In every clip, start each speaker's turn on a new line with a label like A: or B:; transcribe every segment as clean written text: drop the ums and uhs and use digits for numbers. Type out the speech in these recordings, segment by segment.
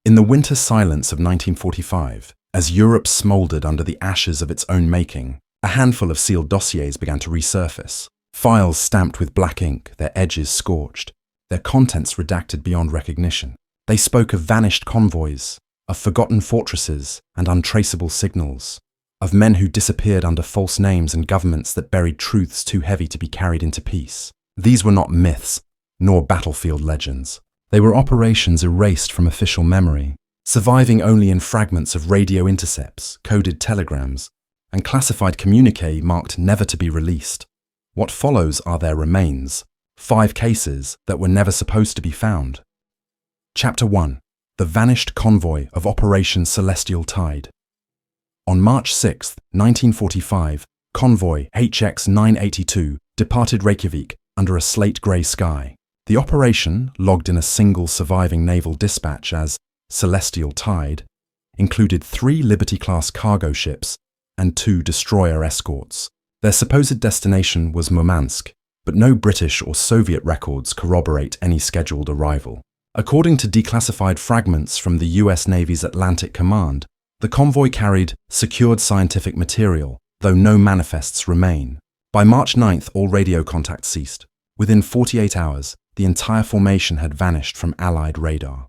A: In the winter silence of 1945, as Europe smoldered under the ashes of its own making, a handful of sealed dossiers began to resurface. Files stamped with black ink, their edges scorched, their contents redacted beyond recognition. They spoke of vanished convoys, of forgotten fortresses and untraceable signals, of men who disappeared under false names and governments that buried truths too heavy to be carried into peace. These were not myths, nor battlefield legends. They were operations erased from official memory, surviving only in fragments of radio intercepts, coded telegrams, and classified communiques marked never to be released. What follows are their remains, 5 cases that were never supposed to be found. Chapter 1. The Vanished Convoy of Operation Celestial Tide. On March 6, 1945, Convoy HX-982 departed Reykjavik under a slate-grey sky. The operation, logged in a single surviving naval dispatch as Celestial Tide, included 3 Liberty-class cargo ships and 2 destroyer escorts. Their supposed destination was Murmansk, but no British or Soviet records corroborate any scheduled arrival. According to declassified fragments from the US Navy's Atlantic Command, the convoy carried secured scientific material, though no manifests remain. By March 9th, all radio contact ceased. Within 48 hours, the entire formation had vanished from Allied radar.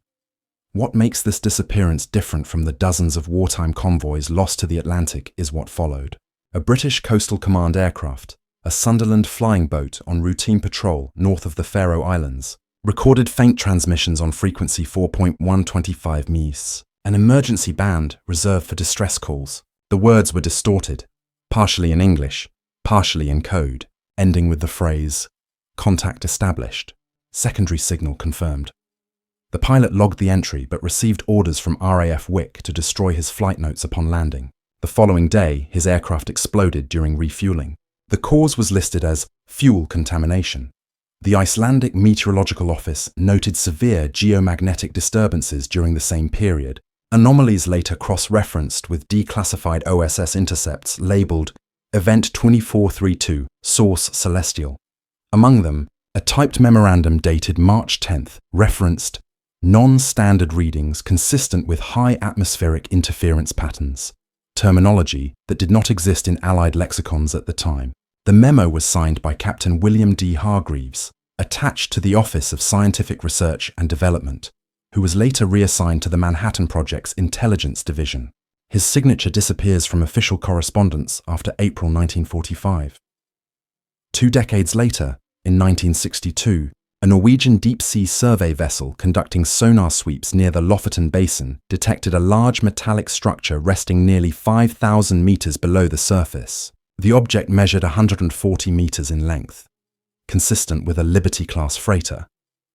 A: What makes this disappearance different from the dozens of wartime convoys lost to the Atlantic is what followed. A British Coastal Command aircraft, a Sunderland flying boat on routine patrol north of the Faroe Islands, recorded faint transmissions on frequency 4.125 ms, an emergency band reserved for distress calls. The words were distorted, partially in English, partially in code, ending with the phrase, "Contact established. Secondary signal confirmed." The pilot logged the entry but received orders from RAF WIC to destroy his flight notes upon landing. The following day, his aircraft exploded during refueling. The cause was listed as fuel contamination. The Icelandic Meteorological Office noted severe geomagnetic disturbances during the same period. Anomalies later cross-referenced with declassified OSS intercepts labeled Event 2432, Source Celestial. Among them, a typed memorandum dated March 10th referenced non-standard readings consistent with high atmospheric interference patterns, terminology that did not exist in Allied lexicons at the time. The memo was signed by Captain William D. Hargreaves, attached to the Office of Scientific Research and Development, who was later reassigned to the Manhattan Project's Intelligence Division. His signature disappears from official correspondence after April 1945. 2 decades later, in 1962, a Norwegian deep-sea survey vessel conducting sonar sweeps near the Lofoten Basin detected a large metallic structure resting nearly 5,000 meters below the surface. The object measured 140 meters in length, consistent with a Liberty-class freighter,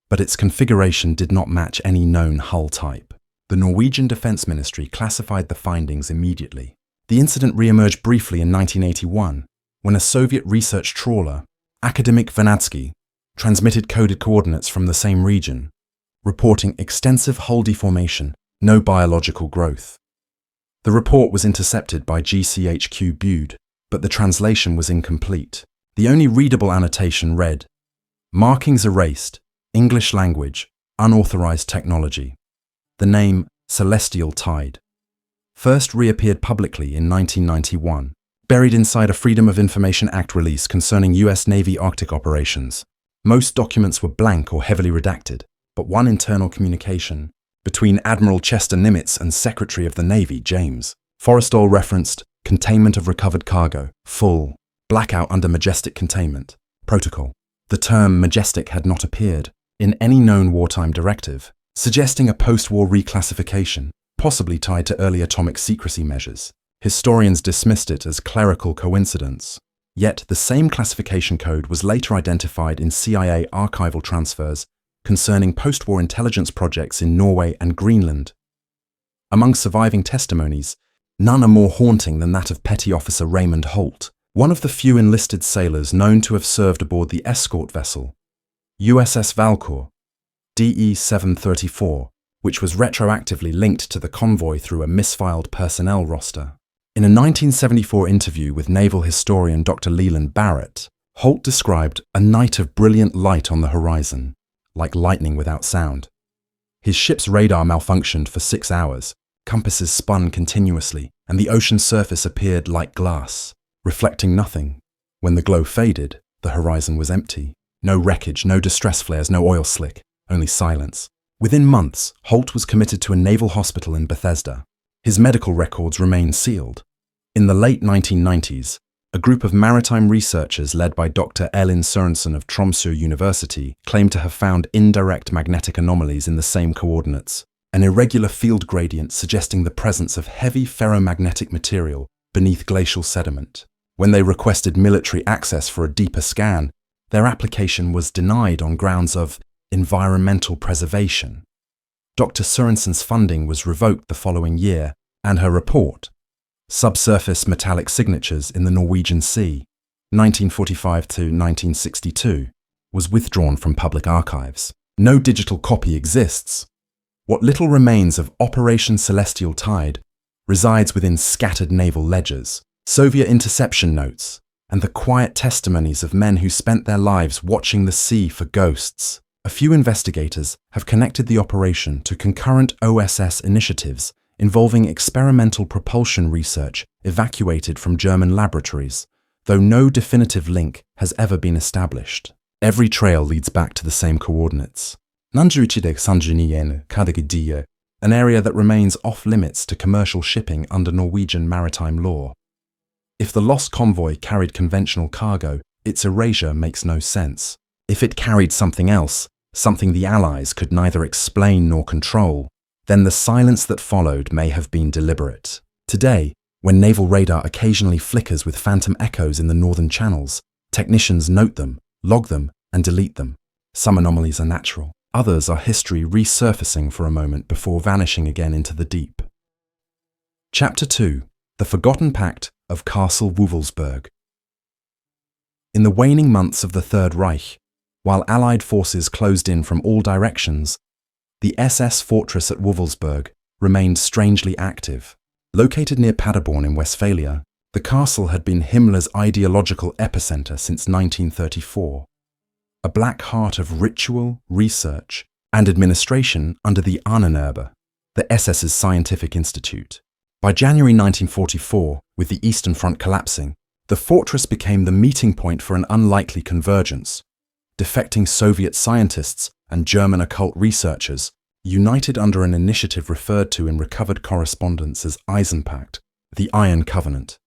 A: but its configuration did not match any known hull type. The Norwegian Defense Ministry classified the findings immediately. The incident re-emerged briefly in 1981, when a Soviet research trawler, Akademik Vernadsky, transmitted coded coordinates from the same region, reporting extensive hull deformation, no biological growth. The report was intercepted by GCHQ Bude, but the translation was incomplete. The only readable annotation read, "Markings erased, English language, unauthorized technology." The name Celestial Tide first reappeared publicly in 1991, buried inside a Freedom of Information Act release concerning US Navy Arctic operations. Most documents were blank or heavily redacted, but one internal communication between Admiral Chester Nimitz and Secretary of the Navy, James Forrestal, referenced containment of recovered cargo, full, blackout under majestic containment, protocol. The term majestic had not appeared in any known wartime directive, suggesting a post-war reclassification, possibly tied to early atomic secrecy measures. Historians dismissed it as clerical coincidence. Yet the same classification code was later identified in CIA archival transfers concerning post-war intelligence projects in Norway and Greenland. Among surviving testimonies, none are more haunting than that of Petty Officer Raymond Holt, one of the few enlisted sailors known to have served aboard the escort vessel, USS Valcour, DE 734, which was retroactively linked to the convoy through a misfiled personnel roster. In a 1974 interview with naval historian Dr. Leland Barrett, Holt described a night of brilliant light on the horizon, like lightning without sound. His ship's radar malfunctioned for 6 hours, compasses spun continuously, and the ocean surface appeared like glass, reflecting nothing. When the glow faded, the horizon was empty. No wreckage, no distress flares, no oil slick, only silence. Within months, Holt was committed to a naval hospital in Bethesda. His medical records remained sealed. In the late 1990s, a group of maritime researchers led by Dr. Elin Sørensen of Tromsø University claimed to have found indirect magnetic anomalies in the same coordinates, an irregular field gradient suggesting the presence of heavy ferromagnetic material beneath glacial sediment. When they requested military access for a deeper scan, their application was denied on grounds of environmental preservation. Dr. Sørensen's funding was revoked the following year, and her report, Subsurface Metallic Signatures in the Norwegian Sea, 1945 to 1962, was withdrawn from public archives. No digital copy exists. What little remains of Operation Celestial Tide resides within scattered naval ledgers, Soviet interception notes, and the quiet testimonies of men who spent their lives watching the sea for ghosts. A few investigators have connected the operation to concurrent OSS initiatives involving experimental propulsion research evacuated from German laboratories, though no definitive link has ever been established. Every trail leads back to the same coordinates. Nanjuichide Sanjiniyen Kadagadiye, an area that remains off-limits to commercial shipping under Norwegian maritime law. If the lost convoy carried conventional cargo, its erasure makes no sense. If it carried something else, something the Allies could neither explain nor control, then the silence that followed may have been deliberate. Today, when naval radar occasionally flickers with phantom echoes in the northern channels, technicians note them, log them, and delete them. Some anomalies are natural. Others are history resurfacing for a moment before vanishing again into the deep. Chapter 2. The Forgotten Pact of Castle Wewelsburg. In the waning months of the Third Reich, while Allied forces closed in from all directions, the SS fortress at Wewelsburg remained strangely active. Located near Paderborn in Westphalia, the castle had been Himmler's ideological epicenter since 1934. A black heart of ritual, research, and administration under the Ahnenerbe, the SS's scientific institute. By January 1944, with the Eastern Front collapsing, the fortress became the meeting point for an unlikely convergence. Defecting Soviet scientists and German occult researchers, united under an initiative referred to in recovered correspondence as Eisenpact, the Iron Covenant.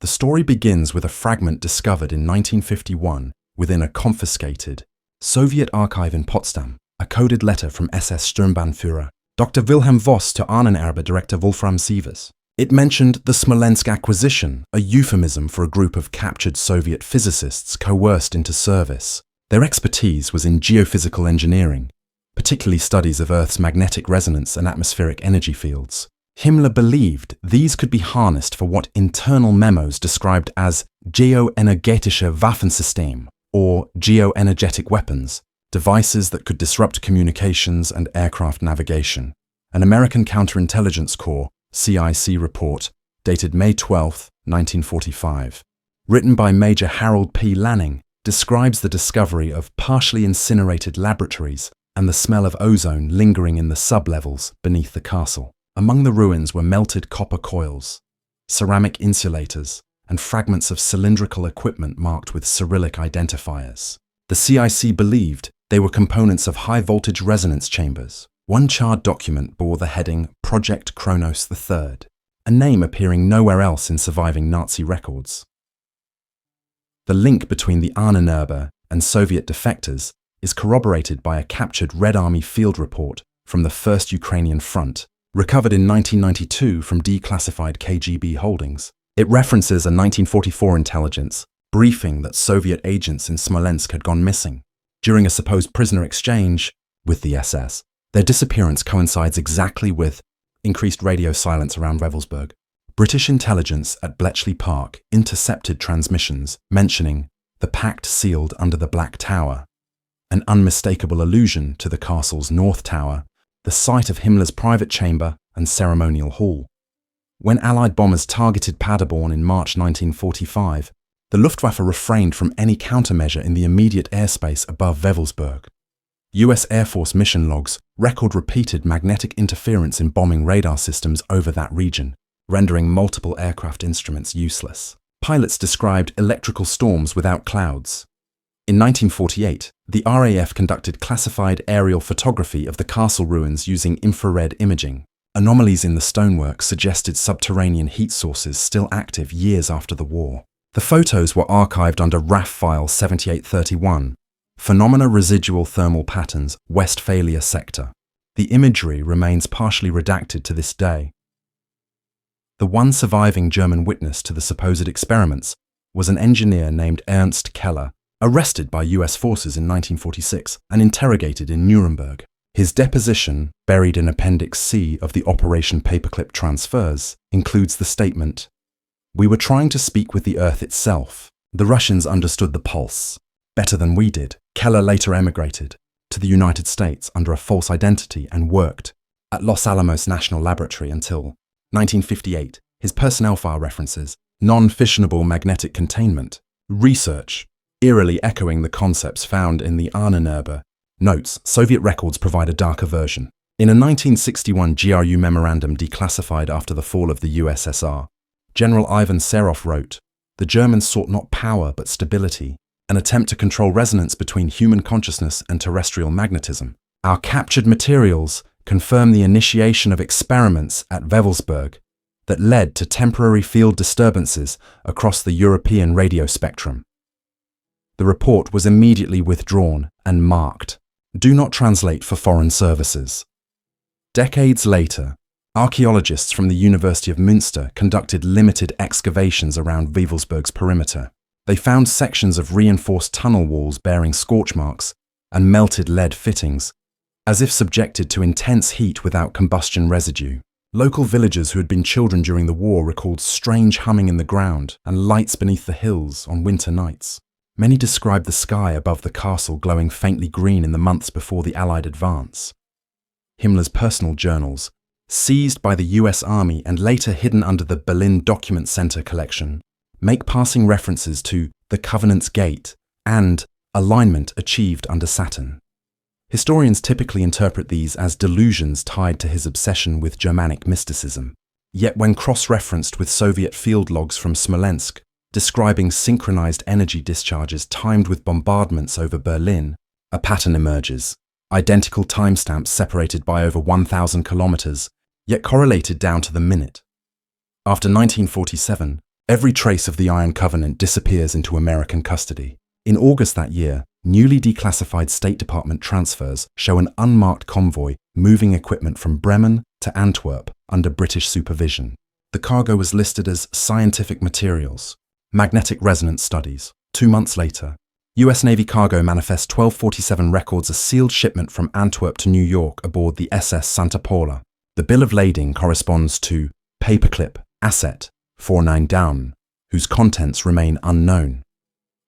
A: The story begins with a fragment discovered in 1951 within a confiscated Soviet archive in Potsdam, a coded letter from SS Sturmbannführer Dr. Wilhelm Voss to Ahnenerbe director Wolfram Sievers. It mentioned the Smolensk acquisition, a euphemism for a group of captured Soviet physicists coerced into service. Their expertise was in geophysical engineering, particularly studies of Earth's magnetic resonance and atmospheric energy fields. Himmler believed these could be harnessed for what internal memos described as geoenergetische Waffensystem, or geoenergetic weapons, devices that could disrupt communications and aircraft navigation. An American Counterintelligence Corps (CIC) report dated May 12, 1945, written by Major Harold P. Lanning, describes the discovery of partially incinerated laboratories and the smell of ozone lingering in the sublevels beneath the castle. Among the ruins were melted copper coils, ceramic insulators, and fragments of cylindrical equipment marked with Cyrillic identifiers. The CIC believed they were components of high-voltage resonance chambers. One charred document bore the heading Project Kronos III, a name appearing nowhere else in surviving Nazi records. The link between the Ahnenerbe and Soviet defectors is corroborated by a captured Red Army field report from the First Ukrainian Front, recovered in 1992 from declassified KGB holdings. It references a 1944 intelligence briefing that Soviet agents in Smolensk had gone missing. During a supposed prisoner exchange with the SS, their disappearance coincides exactly with increased radio silence around Wewelsburg. British intelligence at Bletchley Park intercepted transmissions mentioning the Pact sealed under the Black Tower, an unmistakable allusion to the castle's North Tower, the site of Himmler's private chamber and ceremonial hall. When Allied bombers targeted Paderborn in March 1945, the Luftwaffe refrained from any countermeasure in the immediate airspace above Wewelsburg. US Air Force mission logs record repeated magnetic interference in bombing radar systems over that region, rendering multiple aircraft instruments useless. Pilots described electrical storms without clouds. In 1948, the RAF conducted classified aerial photography of the castle ruins using infrared imaging. Anomalies in the stonework suggested subterranean heat sources still active years after the war. The photos were archived under RAF File 7831, Phenomena Residual Thermal Patterns, Westphalia Sector. The imagery remains partially redacted to this day. The one surviving German witness to the supposed experiments was an engineer named Ernst Keller, arrested by US forces in 1946 and interrogated in Nuremberg. His deposition, buried in Appendix C of the Operation Paperclip Transfers, includes the statement, "We were trying to speak with the Earth itself. The Russians understood the pulse better than we did." Keller later emigrated to the United States under a false identity and worked at Los Alamos National Laboratory until 1958. His personnel file references non-fissionable magnetic containment research, eerily echoing the concepts found in the Ahnenerbe. Notes, Soviet records provide a darker version. In a 1961 GRU memorandum declassified after the fall of the USSR, General Ivan Serov wrote, "The Germans sought not power but stability, an attempt to control resonance between human consciousness and terrestrial magnetism. Our captured materials confirm the initiation of experiments at Wewelsburg that led to temporary field disturbances across the European radio spectrum." The report was immediately withdrawn and marked, "Do not translate for foreign services." Decades later, archaeologists from the University of Münster conducted limited excavations around Wewelsburg's perimeter. They found sections of reinforced tunnel walls bearing scorch marks and melted lead fittings, as if subjected to intense heat without combustion residue. Local villagers who had been children during the war recalled strange humming in the ground and lights beneath the hills on winter nights. Many described the sky above the castle glowing faintly green in the months before the Allied advance. Himmler's personal journals, seized by the US Army and later hidden under the Berlin Document Center collection, make passing references to the Covenant's Gate and alignment achieved under Saturn. Historians typically interpret these as delusions tied to his obsession with Germanic mysticism. Yet when cross-referenced with Soviet field logs from Smolensk, describing synchronized energy discharges timed with bombardments over Berlin, a pattern emerges. Identical timestamps separated by over 1,000 kilometers, yet correlated down to the minute. After 1947, every trace of the Iron Covenant disappears into American custody. In August that year, newly declassified State Department transfers show an unmarked convoy moving equipment from Bremen to Antwerp under British supervision. The cargo was listed as scientific materials, magnetic resonance studies. 2 months later, US Navy Cargo Manifest 1247 records a sealed shipment from Antwerp to New York aboard the SS Santa Paula. The bill of lading corresponds to Paperclip Asset 49 Down, whose contents remain unknown.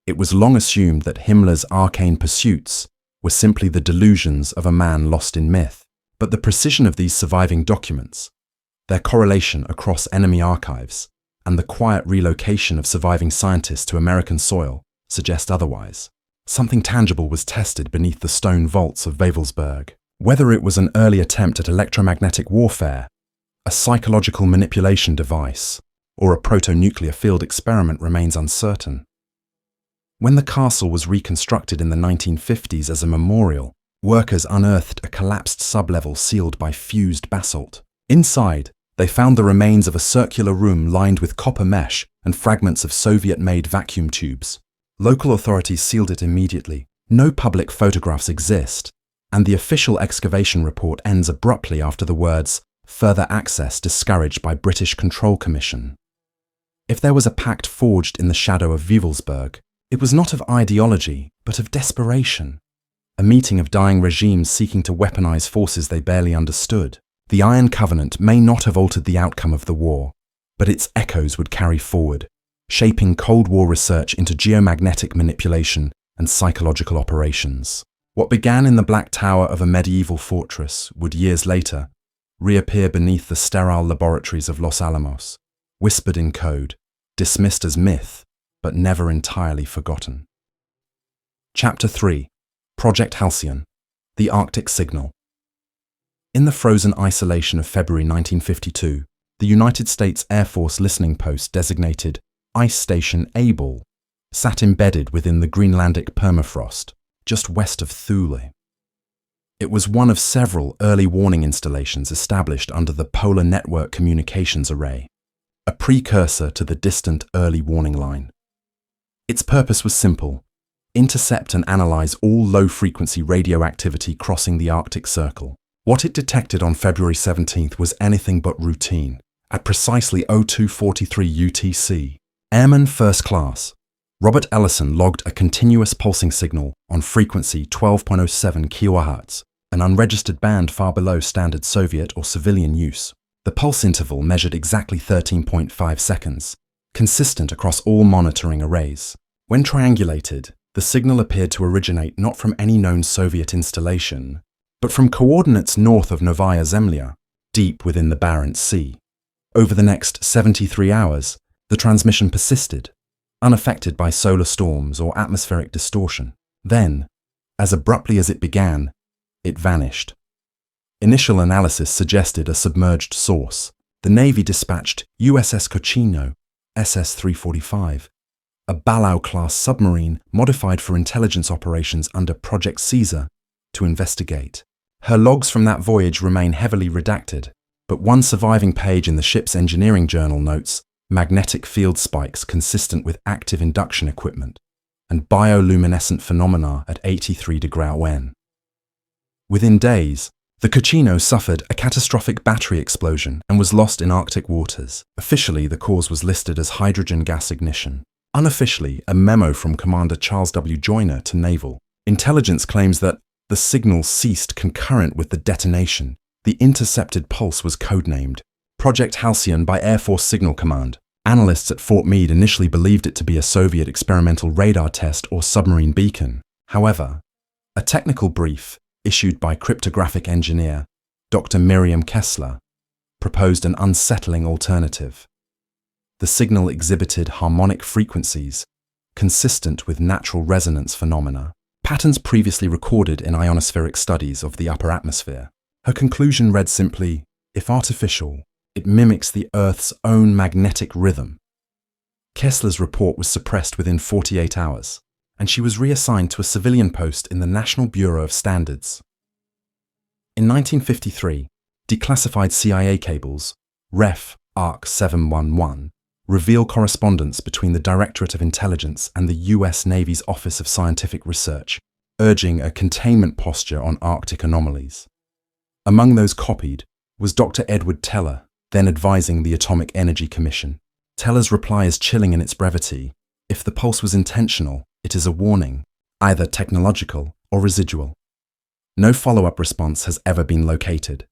A: It was long assumed that Himmler's arcane pursuits were simply the delusions of a man lost in myth. But the precision of these surviving documents, their correlation across enemy archives, and the quiet relocation of surviving scientists to American soil suggest otherwise. Something tangible was tested beneath the stone vaults of Wewelsburg. Whether it was an early attempt at electromagnetic warfare, a psychological manipulation device, or a proto-nuclear field experiment remains uncertain. When the castle was reconstructed in the 1950s as a memorial, workers unearthed a collapsed sublevel sealed by fused basalt. Inside, they found the remains of a circular room lined with copper mesh and fragments of Soviet-made vacuum tubes. Local authorities sealed it immediately. No public photographs exist, and the official excavation report ends abruptly after the words, "Further access discouraged by British Control Commission." If there was a pact forged in the shadow of Wewelsburg, it was not of ideology, but of desperation. A meeting of dying regimes seeking to weaponize forces they barely understood. The Iron Covenant may not have altered the outcome of the war, but its echoes would carry forward, shaping Cold War research into geomagnetic manipulation and psychological operations. What began in the black tower of a medieval fortress would years later reappear beneath the sterile laboratories of Los Alamos, whispered in code, dismissed as myth, but never entirely forgotten. Chapter 3. Project Halcyon. The Arctic Signal. In the frozen isolation of February 1952, the United States Air Force listening post designated Ice Station Able sat embedded within the Greenlandic permafrost, just west of Thule. It was one of several early warning installations established under the Polar Network Communications Array, a precursor to the distant Early Warning Line. Its purpose was simple: intercept and analyze all low-frequency radioactivity crossing the Arctic Circle. What it detected on February 17th was anything but routine. At precisely 0243 UTC, Airman First Class Robert Ellison logged a continuous pulsing signal on frequency 12.07 kHz, an unregistered band far below standard Soviet or civilian use. The pulse interval measured exactly 13.5 seconds, consistent across all monitoring arrays. When triangulated, the signal appeared to originate not from any known Soviet installation, but from coordinates north of Novaya Zemlya, deep within the Barents Sea. Over the next 73 hours, the transmission persisted, unaffected by solar storms or atmospheric distortion. Then, as abruptly as it began, it vanished. Initial analysis suggested a submerged source. The Navy dispatched USS Cochino, SS-345, a Balao-class submarine modified for intelligence operations under Project Caesar, to investigate. Her logs from that voyage remain heavily redacted, but one surviving page in the ship's engineering journal notes magnetic field spikes consistent with active induction equipment and bioluminescent phenomena at 83 degrees. Within days, the Cochino suffered a catastrophic battery explosion and was lost in Arctic waters. Officially, the cause was listed as hydrogen gas ignition. Unofficially, a memo from Commander Charles W. Joyner to Naval Intelligence claims that the signal ceased concurrent with the detonation. The intercepted pulse was codenamed Project Halcyon by Air Force Signal Command. Analysts at Fort Meade initially believed it to be a Soviet experimental radar test or submarine beacon. However, a technical brief issued by cryptographic engineer Dr. Miriam Kessler proposed an unsettling alternative. The signal exhibited harmonic frequencies consistent with natural resonance phenomena, patterns previously recorded in ionospheric studies of the upper atmosphere. Her conclusion read simply, if artificial, it mimics the Earth's own magnetic rhythm. Kessler's report was suppressed within 48 hours, and she was reassigned to a civilian post in the National Bureau of Standards. In 1953, declassified CIA cables, Ref. Arc 711, reveal correspondence between the Directorate of Intelligence and the U.S. Navy's Office of Scientific Research, urging a containment posture on Arctic anomalies. Among those copied was Dr. Edward Teller, then advising the Atomic Energy Commission. Teller's reply is chilling in its brevity. If the pulse was intentional, it is a warning, either technological or residual. No follow-up response has ever been located.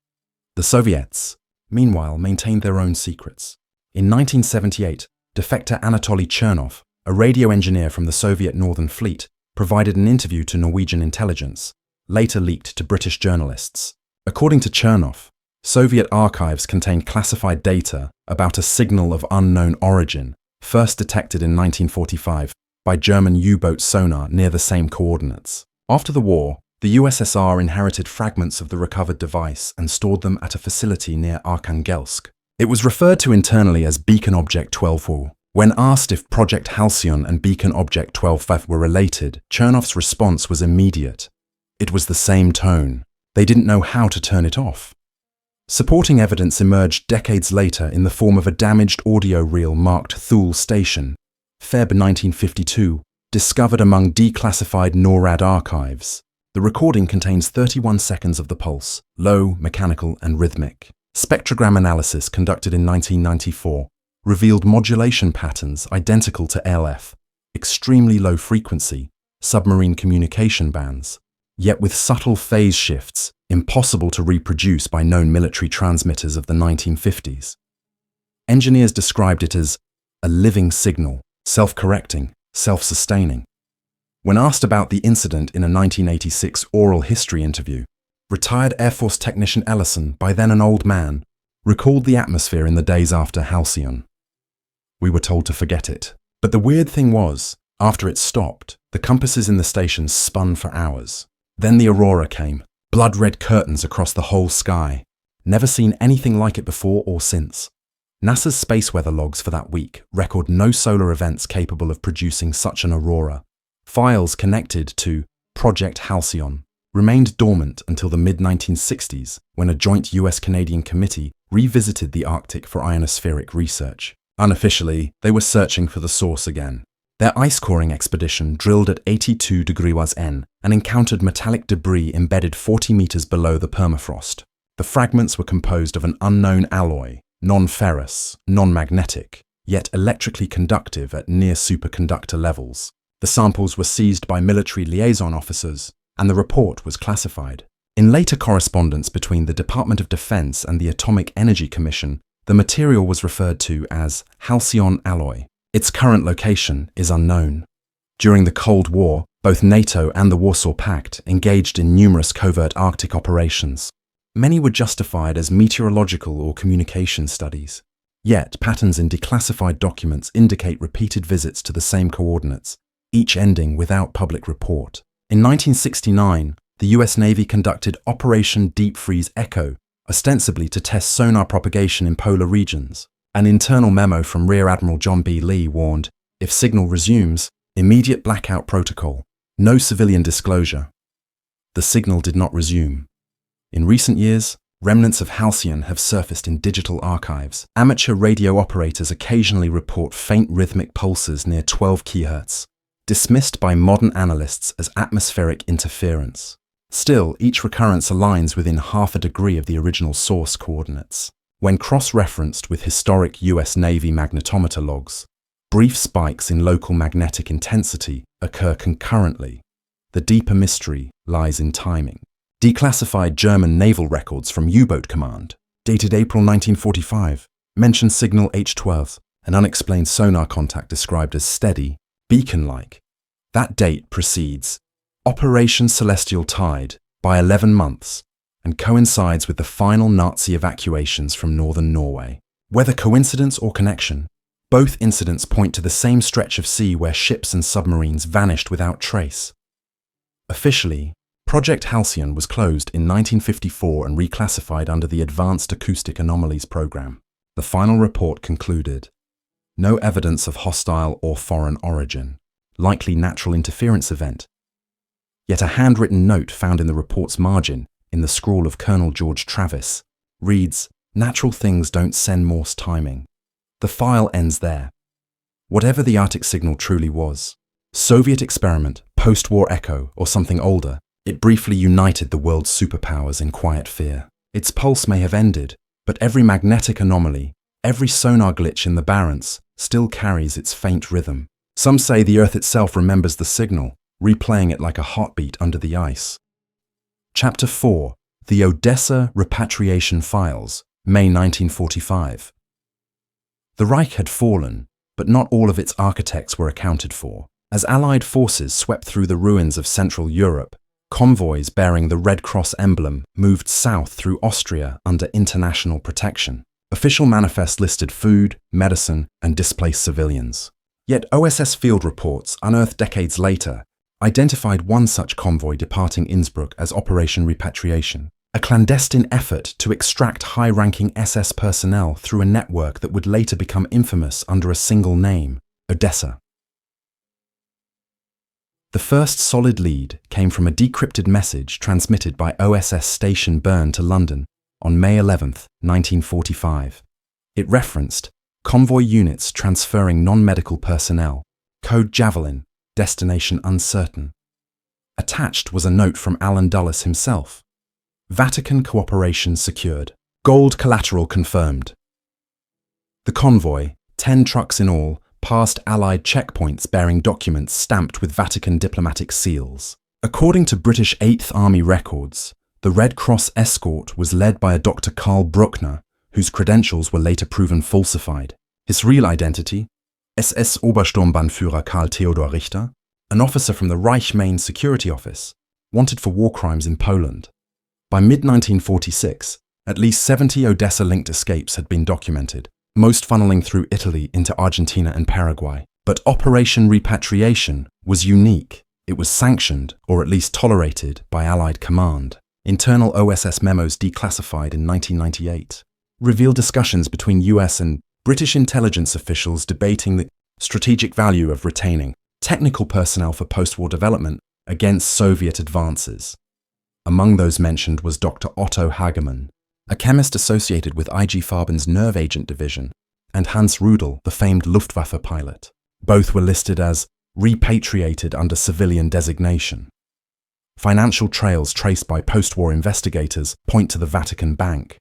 A: The Soviets, meanwhile, maintained their own secrets. In 1978, defector Anatoly Chernov, a radio engineer from the Soviet Northern Fleet, provided an interview to Norwegian intelligence, later leaked to British journalists. According to Chernov, Soviet archives contained classified data about a signal of unknown origin, first detected in 1945 by German U-boat sonar near the same coordinates. After the war, the USSR inherited fragments of the recovered device and stored them at a facility near Arkhangelsk. It was referred to internally as Beacon Object 12. When asked if Project Halcyon and Beacon Object 12 were related, Chernov's response was immediate. It was the same tone. They didn't know how to turn it off. Supporting evidence emerged decades later in the form of a damaged audio reel marked Thule Station, Feb 1952, discovered among declassified NORAD archives. The recording contains 31 seconds of the pulse, low, mechanical, and rhythmic. Spectrogram analysis conducted in 1994 revealed modulation patterns identical to LF, extremely low frequency, submarine communication bands, yet with subtle phase shifts impossible to reproduce by known military transmitters of the 1950s. Engineers described it as a living signal, self-correcting, self-sustaining. When asked about the incident in a 1986 oral history interview, retired Air Force technician Ellison, by then an old man, recalled the atmosphere in the days after Halcyon. We were told to forget it. But the weird thing was, after it stopped, the compasses in the station spun for hours. Then the aurora came, blood-red curtains across the whole sky. Never seen anything like it before or since. NASA's space weather logs for that week record no solar events capable of producing such an aurora. Files connected to Project Halcyon remained dormant until the mid-1960s, when a joint US-Canadian committee revisited the Arctic for ionospheric research. Unofficially, they were searching for the source again. Their ice-coring expedition drilled at 82 WWII and encountered metallic debris embedded 40 meters below the permafrost. The fragments were composed of an unknown alloy, non-ferrous, non-magnetic, yet electrically conductive at near superconductor levels. The samples were seized by military liaison officers, and the report was classified. In later correspondence between the Department of Defense and the Atomic Energy Commission, the material was referred to as Halcyon alloy. Its current location is unknown. During the Cold War, both NATO and the Warsaw Pact engaged in numerous covert Arctic operations. Many were justified as meteorological or communication studies. Yet, patterns in declassified documents indicate repeated visits to the same coordinates, each ending without public report. In 1969, the US Navy conducted Operation Deep Freeze Echo, ostensibly to test sonar propagation in polar regions. An internal memo from Rear Admiral John B. Lee warned, if signal resumes, immediate blackout protocol, no civilian disclosure. The signal did not resume. In recent years, remnants of Halcyon have surfaced in digital archives. Amateur radio operators occasionally report faint rhythmic pulses near 12 kHz, dismissed by modern analysts as atmospheric interference. Still, each recurrence aligns within half a degree of the original source coordinates. When cross-referenced with historic US Navy magnetometer logs, brief spikes in local magnetic intensity occur concurrently. The deeper mystery lies in timing. Declassified German naval records from U-Boat Command, dated April 1945, mention signal H12, an unexplained sonar contact described as steady, beacon-like. That date precedes Operation Celestial Tide by 11 months and coincides with the final Nazi evacuations from northern Norway. Whether coincidence or connection, both incidents point to the same stretch of sea where ships and submarines vanished without trace. Officially, Project Halcyon was closed in 1954 and reclassified under the Advanced Acoustic Anomalies Program. The final report concluded, no evidence of hostile or foreign origin, likely natural interference event. Yet a handwritten note found in the report's margin, in the scrawl of Colonel George Travis, reads, natural things don't send Morse timing. The file ends there. Whatever the Arctic signal truly was, Soviet experiment, post-war echo, or something older, it briefly united the world's superpowers in quiet fear. Its pulse may have ended, but every magnetic anomaly, every sonar glitch in the Barents, still carries its faint rhythm. Some say the Earth itself remembers the signal, replaying it like a heartbeat under the ice. Chapter 4. The Odessa Repatriation Files, May 1945. The Reich had fallen, but not all of its architects were accounted for. As Allied forces swept through the ruins of Central Europe, convoys bearing the Red Cross emblem moved south through Austria under international protection. Official manifests listed food, medicine, and displaced civilians. Yet OSS field reports, unearthed decades later, identified one such convoy departing Innsbruck as Operation Repatriation, a clandestine effort to extract high-ranking SS personnel through a network that would later become infamous under a single name, Odessa. The first solid lead came from a decrypted message transmitted by OSS Station Bern to London on May 11, 1945. It referenced convoy units transferring non-medical personnel, code Javelin, destination uncertain. Attached was a note from Alan Dulles himself. Vatican cooperation secured. Gold collateral confirmed. The convoy, 10 trucks in all, passed Allied checkpoints bearing documents stamped with Vatican diplomatic seals. According to British 8th Army records, the Red Cross escort was led by a Dr. Karl Bruckner, whose credentials were later proven falsified. His real identity, SS Obersturmbannführer Karl Theodor Richter, an officer from the Reich Main Security Office, wanted for war crimes in Poland. By mid-1946, at least 70 Odessa-linked escapes had been documented, most funneling through Italy into Argentina and Paraguay. But Operation Repatriation was unique. It was sanctioned, or at least tolerated, by Allied command. internal OSS memos declassified in 1998, reveal discussions between US and British intelligence officials debating the strategic value of retaining technical personnel for post-war development against Soviet advances. Among those mentioned was Dr. Otto Hagemann, a chemist associated with IG Farben's nerve agent division, and Hans Rudel, the famed Luftwaffe pilot. Both were listed as repatriated under civilian designation. Financial trails traced by post-war investigators point to the Vatican Bank.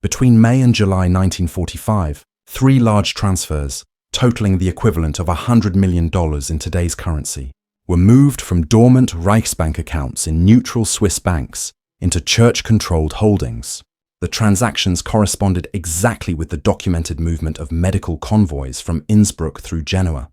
A: Between May and July 1945, 3 large transfers, totaling the equivalent of $100 million in today's currency, were moved from dormant Reichsbank accounts in neutral Swiss banks into church-controlled holdings. The transactions corresponded exactly with the documented movement of medical convoys from Innsbruck through Genoa.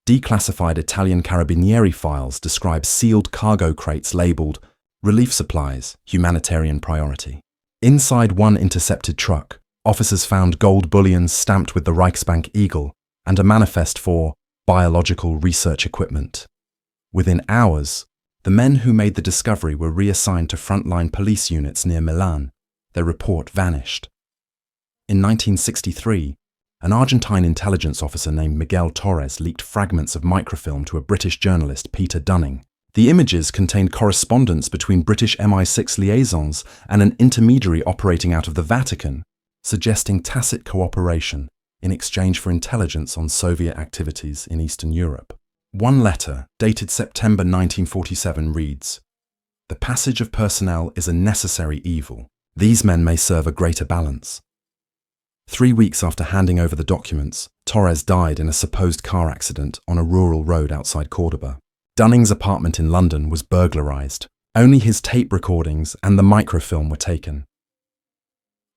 A: Declassified Italian Carabinieri files describe sealed cargo crates labelled relief supplies, humanitarian priority. Inside one intercepted truck, officers found gold bullion stamped with the Reichsbank eagle and a manifest for biological research equipment. Within hours, the men who made the discovery were reassigned to frontline police units near Milan. Their report vanished. In 1963, an Argentine intelligence officer named Miguel Torres leaked fragments of microfilm to a British journalist, Peter Dunning. The images contained correspondence between British MI6 liaisons and an intermediary operating out of the Vatican, suggesting tacit cooperation in exchange for intelligence on Soviet activities in Eastern Europe. One letter, dated September 1947, reads, "The passage of personnel is a necessary evil. These men may serve a greater balance." 3 weeks after handing over the documents, Torres died in a supposed car accident on a rural road outside Cordoba. Dunning's apartment in London was burglarized. Only his tape recordings and the microfilm were taken.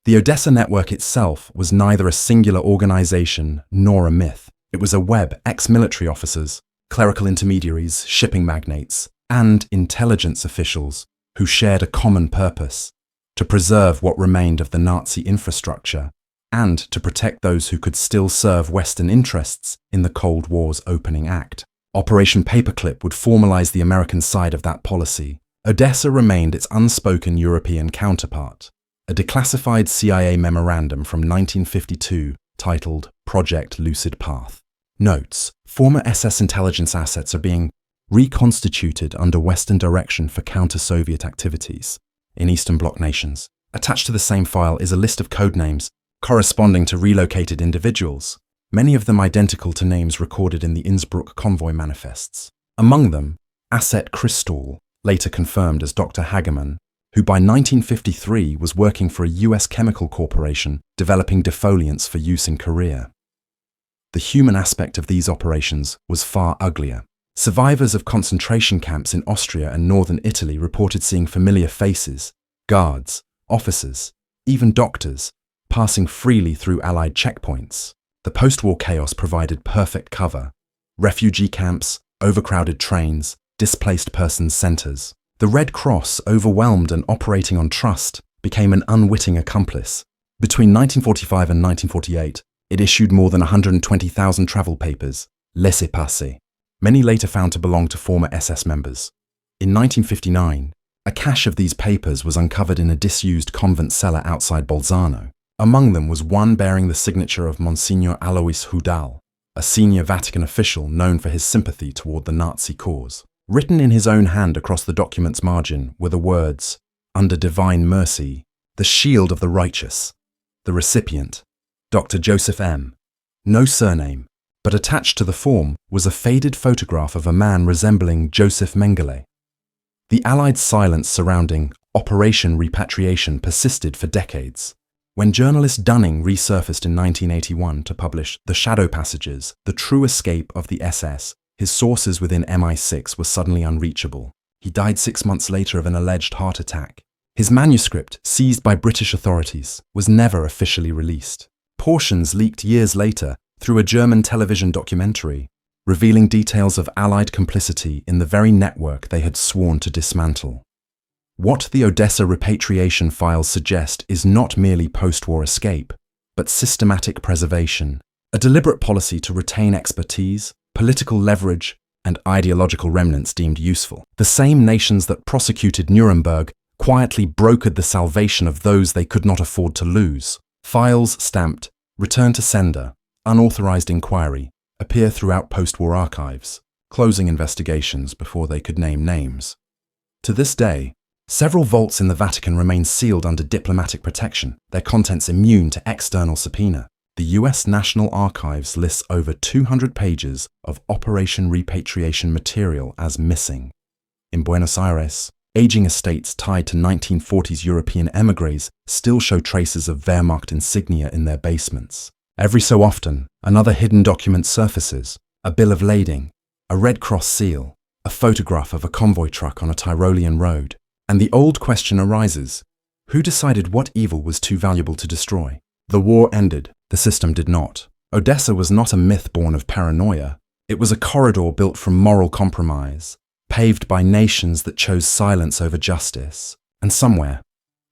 A: The Odessa network itself was neither a singular organization nor a myth. It was a web ex-military officers, clerical intermediaries, shipping magnates, and intelligence officials who shared a common purpose: to preserve what remained of the Nazi infrastructure and to protect those who could still serve Western interests in the Cold War's opening act. Operation Paperclip would formalize the American side of that policy. Odessa remained its unspoken European counterpart. A declassified CIA memorandum from 1952 titled Project Lucid Path notes, former SS intelligence assets are being reconstituted under Western direction for counter-Soviet activities in Eastern Bloc nations. Attached to the same file is a list of code names corresponding to relocated individuals, many of them identical to names recorded in the Innsbruck Convoy manifests. Among them, Asset Kristall, later confirmed as Dr. Hagemann, who by 1953 was working for a US chemical corporation developing defoliants for use in Korea. The human aspect of these operations was far uglier. Survivors of concentration camps in Austria and northern Italy reported seeing familiar faces, guards, officers, even doctors, passing freely through Allied checkpoints. The post-war chaos provided perfect cover: refugee camps, overcrowded trains, displaced persons centers. The Red Cross, overwhelmed and operating on trust, became an unwitting accomplice. Between 1945 and 1948, it issued more than 120,000 travel papers, laissez-passer, many later found to belong to former SS members. In 1959, a cache of these papers was uncovered in a disused convent cellar outside Bolzano. Among them was one bearing the signature of Monsignor Alois Hudal, a senior Vatican official known for his sympathy toward the Nazi cause. Written in his own hand across the document's margin were the words, "Under divine mercy, the shield of the righteous." The recipient, Dr. Joseph M. No surname, but attached to the form was a faded photograph of a man resembling Joseph Mengele. The Allied silence surrounding Operation Repatriation persisted for decades. When journalist Dunning resurfaced in 1981 to publish The Shadow Passages, the true escape of the SS, his sources within MI6 were suddenly unreachable. He died 6 months later of an alleged heart attack. His manuscript, seized by British authorities, was never officially released. Portions leaked years later through a German television documentary, revealing details of Allied complicity in the very network they had sworn to dismantle. What the Odessa repatriation files suggest is not merely post-war escape, but systematic preservation, a deliberate policy to retain expertise, political leverage, and ideological remnants deemed useful. The same nations that prosecuted Nuremberg quietly brokered the salvation of those they could not afford to lose. Files stamped "Return to Sender, Unauthorized Inquiry" appear throughout post-war archives, closing investigations before they could name names. To this day, several vaults in the Vatican remain sealed under diplomatic protection, their contents immune to external subpoena. The US National Archives lists over 200 pages of Operation Repatriation material as missing. In Buenos Aires, aging estates tied to 1940s European émigrés still show traces of Wehrmacht insignia in their basements. Every so often, another hidden document surfaces: a bill of lading, a Red Cross seal, a photograph of a convoy truck on a Tyrolean road. And the old question arises: who decided what evil was too valuable to destroy? The war ended. The system did not. Odessa was not a myth born of paranoia. It was a corridor built from moral compromise, paved by nations that chose silence over justice. And somewhere,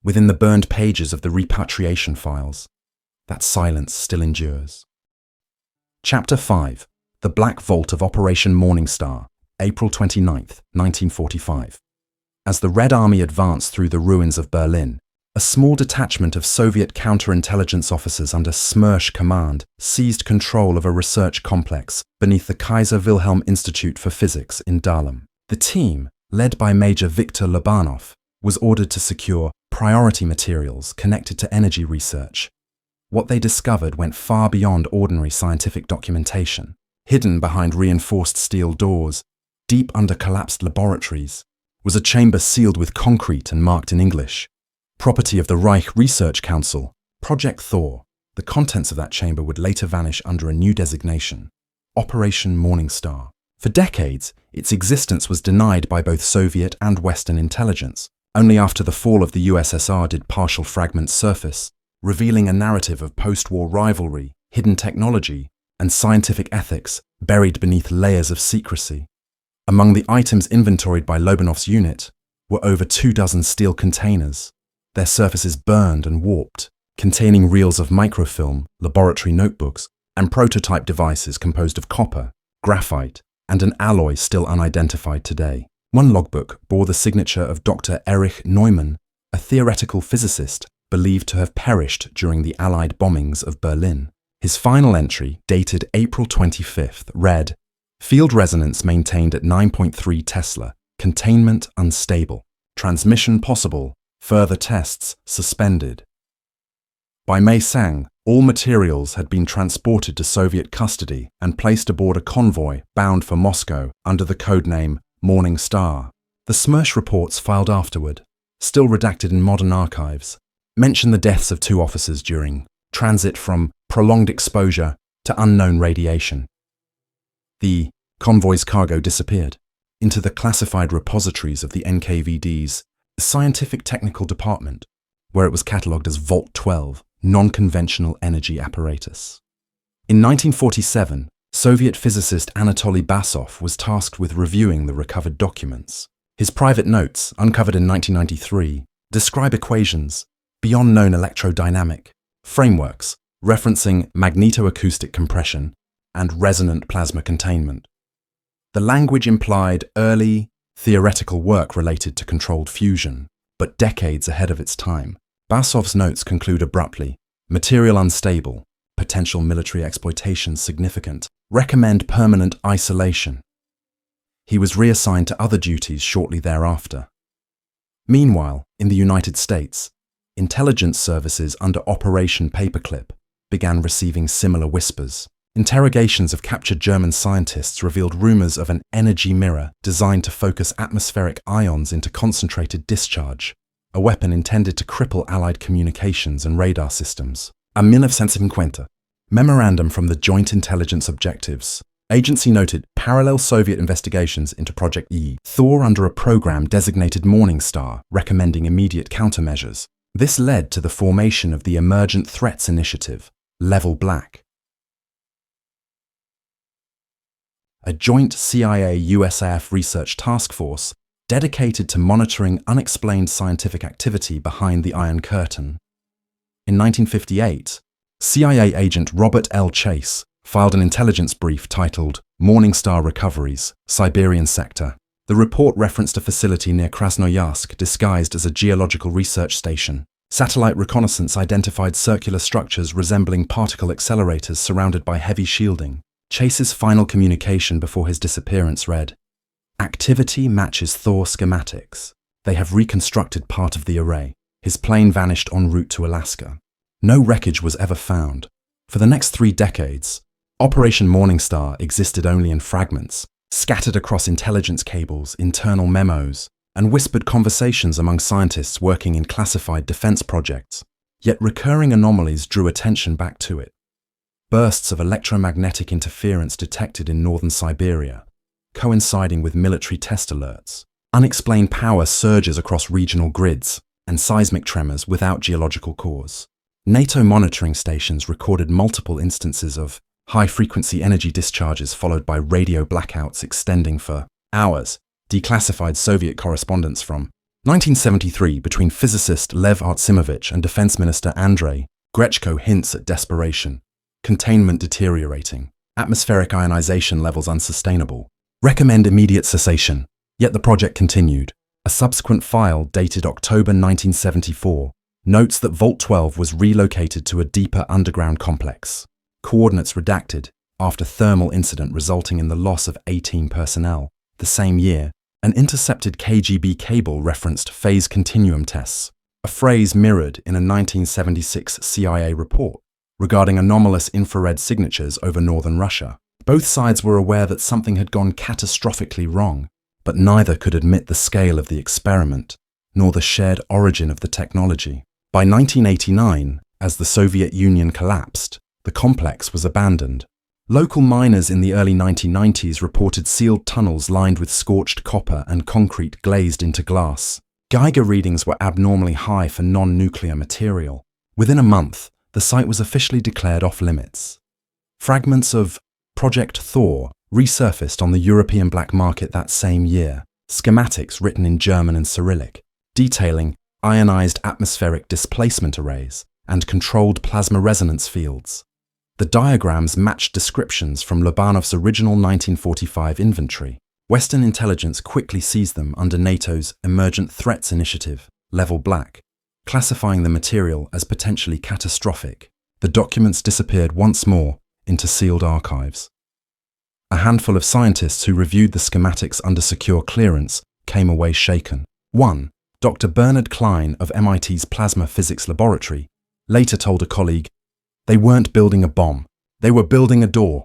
A: within the burned pages of the repatriation files, that silence still endures. Chapter 5. The Black Vault of Operation Morningstar, April 29, 1945. As the Red Army advanced through the ruins of Berlin, a small detachment of Soviet counterintelligence officers under Smersh command seized control of a research complex beneath the Kaiser Wilhelm Institute for Physics in Dahlem. The team, led by Major Viktor Lobanov, was ordered to secure priority materials connected to energy research. What they discovered went far beyond ordinary scientific documentation. Hidden behind reinforced steel doors, deep under collapsed laboratories, was a chamber sealed with concrete and marked in English. Property of the Reich Research Council, Project Thor. The contents of that chamber would later vanish under a new designation: Operation Morningstar. For decades, its existence was denied by both Soviet and Western intelligence. Only after the fall of the USSR did partial fragments surface, revealing a narrative of post-war rivalry, hidden technology, and scientific ethics buried beneath layers of secrecy. Among the items inventoried by Lobanov's unit were over 24 steel containers, their surfaces burned and warped, containing reels of microfilm, laboratory notebooks, and prototype devices composed of copper, graphite, and an alloy still unidentified today. One logbook bore the signature of Dr. Erich Neumann, a theoretical physicist believed to have perished during the Allied bombings of Berlin. His final entry, dated April 25th, read, "Field resonance maintained at 9.3 Tesla, containment unstable, transmission possible, further tests suspended." By May Sang, all materials had been transported to Soviet custody and placed aboard a convoy bound for Moscow under the codename Morningstar. The Smersh reports filed afterward, still redacted in modern archives, mention the deaths of 2 officers during transit from prolonged exposure to unknown radiation. The convoy's cargo disappeared into the classified repositories of the NKVD's Scientific Technical Department, where it was catalogued as Vault 12, Non-Conventional Energy Apparatus. In 1947, Soviet physicist Anatoly Basov was tasked with reviewing the recovered documents. His private notes, uncovered in 1993, describe equations beyond known electrodynamic frameworks referencing magnetoacoustic compression and resonant plasma containment. The language implied early, theoretical work related to controlled fusion, but decades ahead of its time. Basov's notes conclude abruptly: material unstable, potential military exploitation significant, recommend permanent isolation. He was reassigned to other duties shortly thereafter. Meanwhile, in the United States, intelligence services under Operation Paperclip began receiving similar whispers. Interrogations of captured German scientists revealed rumors of an energy mirror designed to focus atmospheric ions into concentrated discharge, a weapon intended to cripple Allied communications and radar systems. A 1950 memorandum from the Joint Intelligence Objectives. Agency noted parallel Soviet investigations into Project E. Thor under a program designated Morningstar, recommending immediate countermeasures. This led to the formation of the Emergent Threats Initiative, Level Black, a joint CIA-USAF research task force dedicated to monitoring unexplained scientific activity behind the Iron Curtain. In 1958, CIA agent Robert L. Chase filed an intelligence brief titled Morningstar Recoveries, Siberian Sector. The report referenced a facility near Krasnoyarsk disguised as a geological research station. Satellite reconnaissance identified circular structures resembling particle accelerators surrounded by heavy shielding. Chase's final communication before his disappearance read, "Activity matches Thor schematics. They have reconstructed part of the array. His plane vanished en route to Alaska." No wreckage was ever found. For the next 3 decades, Operation Morningstar existed only in fragments, scattered across intelligence cables, internal memos, and whispered conversations among scientists working in classified defense projects. Yet recurring anomalies drew attention back to it. Bursts of electromagnetic interference detected in northern Siberia, coinciding with military test alerts, unexplained power surges across regional grids, and seismic tremors without geological cause. NATO monitoring stations recorded multiple instances of high-frequency energy discharges followed by radio blackouts extending for hours. Declassified Soviet correspondence from 1973 between physicist Lev Artsimovich and Defense Minister Andrei Grechko hints at desperation. Containment deteriorating. Atmospheric ionization levels unsustainable. Recommend immediate cessation. Yet the project continued. A subsequent file dated October 1974 notes that Vault 12 was relocated to a deeper underground complex. Coordinates redacted after thermal incident resulting in the loss of 18 personnel. The same year, an intercepted KGB cable referenced phase continuum tests, a phrase mirrored in a 1976 CIA report regarding anomalous infrared signatures over northern Russia. Both sides were aware that something had gone catastrophically wrong, but neither could admit the scale of the experiment, nor the shared origin of the technology. By 1989, as the Soviet Union collapsed, the complex was abandoned. Local miners in the early 1990s reported sealed tunnels lined with scorched copper and concrete glazed into glass. Geiger readings were abnormally high for non-nuclear material. Within a month, the site was officially declared off-limits. Fragments of Project Thor resurfaced on the European black market that same year, schematics written in German and Cyrillic, detailing ionized atmospheric displacement arrays and controlled plasma resonance fields. The diagrams matched descriptions from Lobanov's original 1945 inventory. Western intelligence quickly seized them under NATO's Emergent Threats Initiative, Level Black, classifying the material as potentially catastrophic. The documents disappeared once more into sealed archives. A handful of scientists who reviewed the schematics under secure clearance came away shaken. One, Dr. Bernard Klein of MIT's Plasma Physics Laboratory, later told a colleague, "They weren't building a bomb, they were building a door."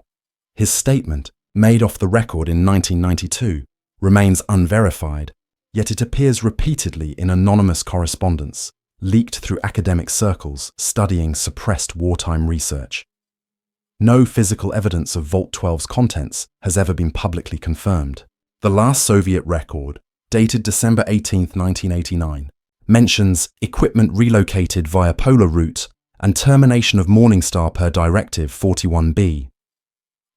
A: His statement, made off the record in 1992, remains unverified, yet it appears repeatedly in anonymous correspondence, leaked through academic circles studying suppressed wartime research. No physical evidence of Vault 12's contents has ever been publicly confirmed. The last Soviet record, dated December 18, 1989, mentions equipment relocated via polar route and termination of Morningstar per Directive 41B.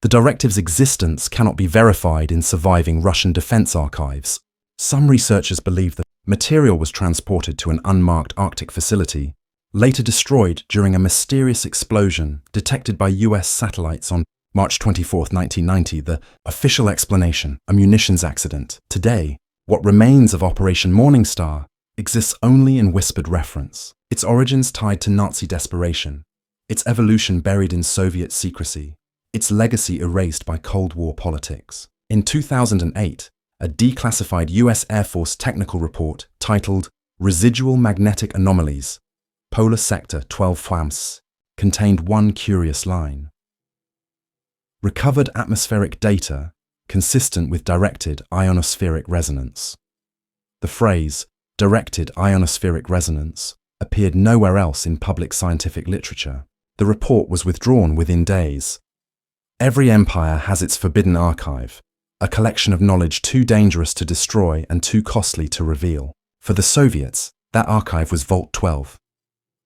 A: The directive's existence cannot be verified in surviving Russian defense archives. Some researchers believe that material was transported to an unmarked Arctic facility, later destroyed during a mysterious explosion detected by US satellites on March 24, 1990. The official explanation, a munitions accident. Today, what remains of Operation Morningstar exists only in whispered reference, its origins tied to Nazi desperation, its evolution buried in Soviet secrecy, its legacy erased by Cold War politics. In 2008, a declassified US Air Force technical report titled Residual Magnetic Anomalies, Polar Sector 12 FWAMS, contained one curious line. Recovered atmospheric data consistent with directed ionospheric resonance. The phrase, directed ionospheric resonance, appeared nowhere else in public scientific literature. The report was withdrawn within days. Every empire has its forbidden archive, a collection of knowledge too dangerous to destroy and too costly to reveal. For the Soviets, that archive was Vault 12.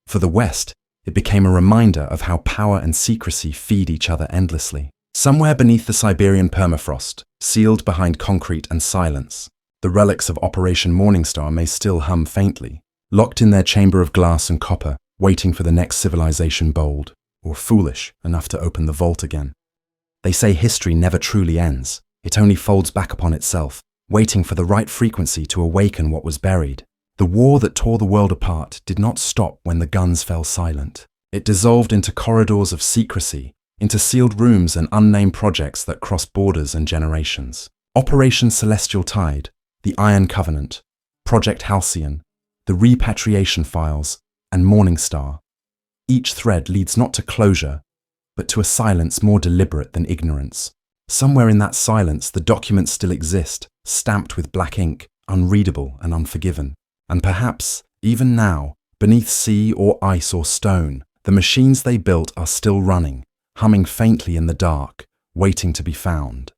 A: For the West, it became a reminder of how power and secrecy feed each other endlessly. Somewhere beneath the Siberian permafrost, sealed behind concrete and silence, the relics of Operation Morningstar may still hum faintly, locked in their chamber of glass and copper, waiting for the next civilization bold, or foolish enough to open the vault again. They say history never truly ends, it only folds back upon itself, waiting for the right frequency to awaken what was buried. The war that tore the world apart did not stop when the guns fell silent. It dissolved into corridors of secrecy, into sealed rooms and unnamed projects that crossed borders and generations. Operation Celestial Tide, the Iron Covenant, Project Halcyon, the Repatriation Files, and Morningstar. Each thread leads not to closure, but to a silence more deliberate than ignorance. Somewhere in that silence, the documents still exist, stamped with black ink, unreadable and unforgiven. And perhaps, even now, beneath sea or ice or stone, the machines they built are still running, humming faintly in the dark, waiting to be found.